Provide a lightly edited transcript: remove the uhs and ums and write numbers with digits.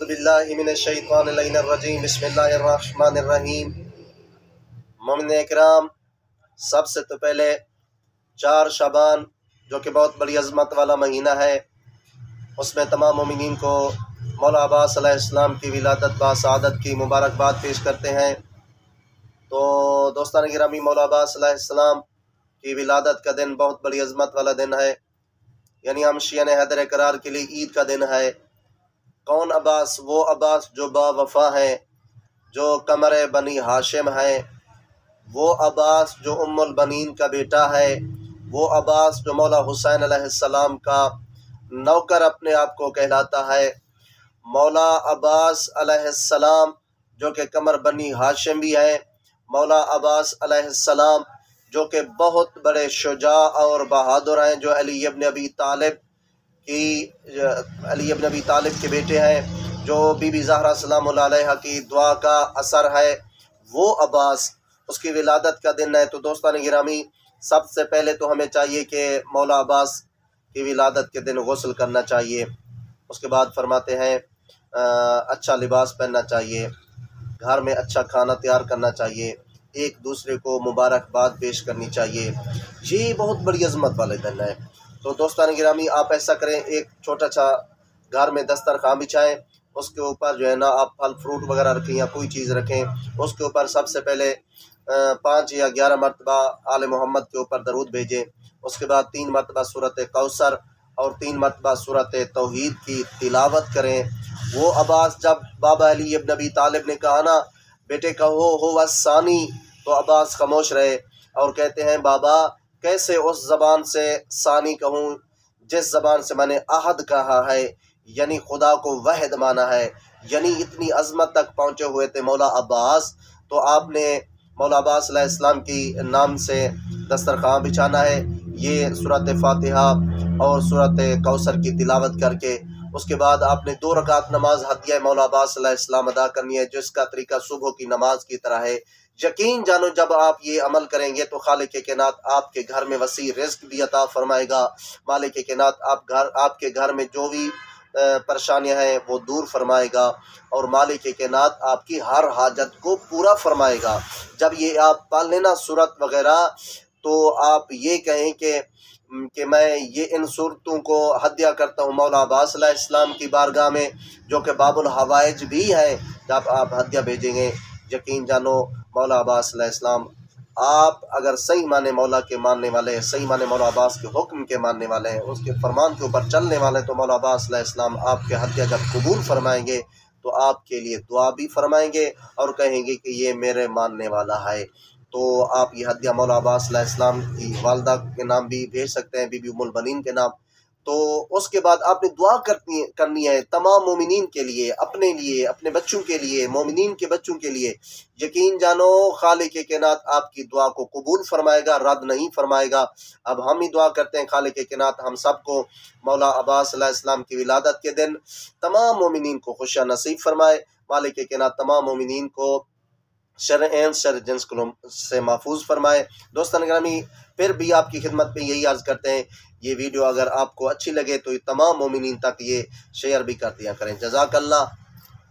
اعوذ باللہ من الشیطان اللعین الرجیم بسم اللہ الرحمن الرحیم۔ مومن اکرام، سب سے تو پہلے 4 شعبان جو کہ بہت بڑی عظمت والا مہینہ ہے، اس میں تمام مومنین کو مولا عباس علیہ السلام کی ولادت با سعادت کی مبارکباد پیش کرتے ہیں۔ تو دوستان گرامی، مولا عباس علیہ السلام کی ولادت کا دن بہت بڑی عظمت والا دن ہے، یعنی ہم شیعہ حیدر قرار کے لیے عید کا دن ہے۔ کون عباس؟ وہ عباس جو با وفا ہیں، جو قمر بنی ہاشم ہیں، وہ عباس جو ام البنین کا بیٹا ہے، وہ عباس جو مولا حسین علیہ السلام کا نوکر اپنے آپ کو کہلاتا ہے۔ مولا عباس علیہ السلام جو کہ قمر بنی ہاشم بھی ہیں، مولا عباس علیہ السلام جو کہ بہت بڑے شجاع اور بہادر ہیں، جو علی ابن ابی طالب کے بیٹے ہیں، جو بی بی زہرا سلام اللہ علیہ کی دعا کا اثر ہے، وہ عباس، اس کی ولادت کا دن ہے۔ تو دوستان گرامی، سب سے پہلے تو ہمیں چاہیے کہ مولا عباس کی ولادت کے دن غسل کرنا چاہیے۔ اس کے بعد فرماتے ہیں اچھا لباس پہننا چاہیے، گھر میں اچھا کھانا تیار کرنا چاہیے، ایک دوسرے کو مبارکباد پیش کرنی چاہیے۔ یہ بہت بڑی عظمت والے دن ہے۔ تو دوستان گرامی، آپ ایسا کریں، ایک چھوٹا سا گھر میں دسترخوان بچھائیں، اس کے اوپر جو ہے نا آپ پھل فروٹ وغیرہ رکھیں یا کوئی چیز رکھیں، اس کے اوپر سب سے پہلے 5 یا 11 مرتبہ آل محمد کے اوپر درود بھیجیں۔ اس کے بعد 3 مرتبہ سورۃ کوثر اور 3 مرتبہ سورۃ توحید کی تلاوت کریں۔ وہ عباس، جب بابا علی ابن ابی طالب نے کہا نا بیٹے کہو ہو الثانی، تو عباس خاموش رہے اور کہتے ہیں بابا کیسے اس زبان سے ثانی کہوں جس زبان سے میں نے احد کہا ہے، یعنی خدا کو واحد مانا ہے، یعنی اتنی عظمت تک پہنچے ہوئے تھے مولا عباس۔ تو آپ نے مولا عباس علیہ السلام کی نام سے دسترخوان بچھانا ہے، یہ سورۃ فاتحہ اور سورۃ کوثر کی تلاوت کر کے۔ اس کے بعد آپ نے 2 رکعت نماز ہدیہ مولا عباس علیہ السلام ادا کرنی ہے، جس کا طریقہ صبح کی نماز کی طرح ہے۔ یقین جانو جب آپ یہ عمل کریں گے تو خالق کائنات آپ کے گھر میں وسیع رزق بھی عطا فرمائے گا۔ مالک کائنات آپ کے گھر میں جو بھی پریشانیاں ہیں وہ دور فرمائے گا، اور مالک کائنات آپ کی ہر حاجت کو پورا فرمائے گا۔ جب یہ آپ پڑھ لینا صورت وغیرہ، تو آپ یہ کہیں کہ میں یہ ان صورتوں کو ہدیہ کرتا ہوں مولا عباس علیہ السلام کی بارگاہ میں، جو کہ باب الحوائج بھی ہیں۔ جب آپ ہدیہ بھیجیں گے، یقین جانو مولا عباس علیہ السلام، آپ اگر صحیح معنی مولا کے ماننے والے ہیں، صحیح معنی مولا عباس کے حکم کے ماننے والے ہیں، اس کے فرمان کے اوپر چلنے والے ہیں، تو مولا عباس علیہ السلام آپ کے ہدیہ جب قبول فرمائیں گے تو آپ کے لیے دعا بھی فرمائیں گے اور کہیں گے کہ یہ میرے ماننے والا ہے۔ تو آپ یہ ہدیہ مولا عباس علیہ السلام کی والدہ کے نام بھی بھیج سکتے ہیں، بی بی ام البنین کے نام۔ تو اس کے بعد آپ نے دعا کرنی ہے تمام مومنین کے لیے، اپنے بچوں کے لیے، مومنین کے بچوں کے لیے۔ یقین جانو خالق کائنات آپ کی دعا کو قبول فرمائے گا، رد نہیں فرمائے گا۔ اب ہم ہی دعا کرتے ہیں خالق کائنات ہم سب کو مولا عباس علیہ السلام کی ولادت کے دن تمام مومنین کو خوشیاں نصیب فرمائے۔ مالک کائنات تمام مومنین کو شر عین شر جنس سے محفوظ فرمائے۔ دوستان گرامی، پھر بھی آپ کی خدمت میں یہی عرض کرتے ہیں، یہ ویڈیو اگر آپ کو اچھی لگے تو یہ تمام مومنین تک یہ شیئر بھی کر دیا کریں۔ جزاک اللہ۔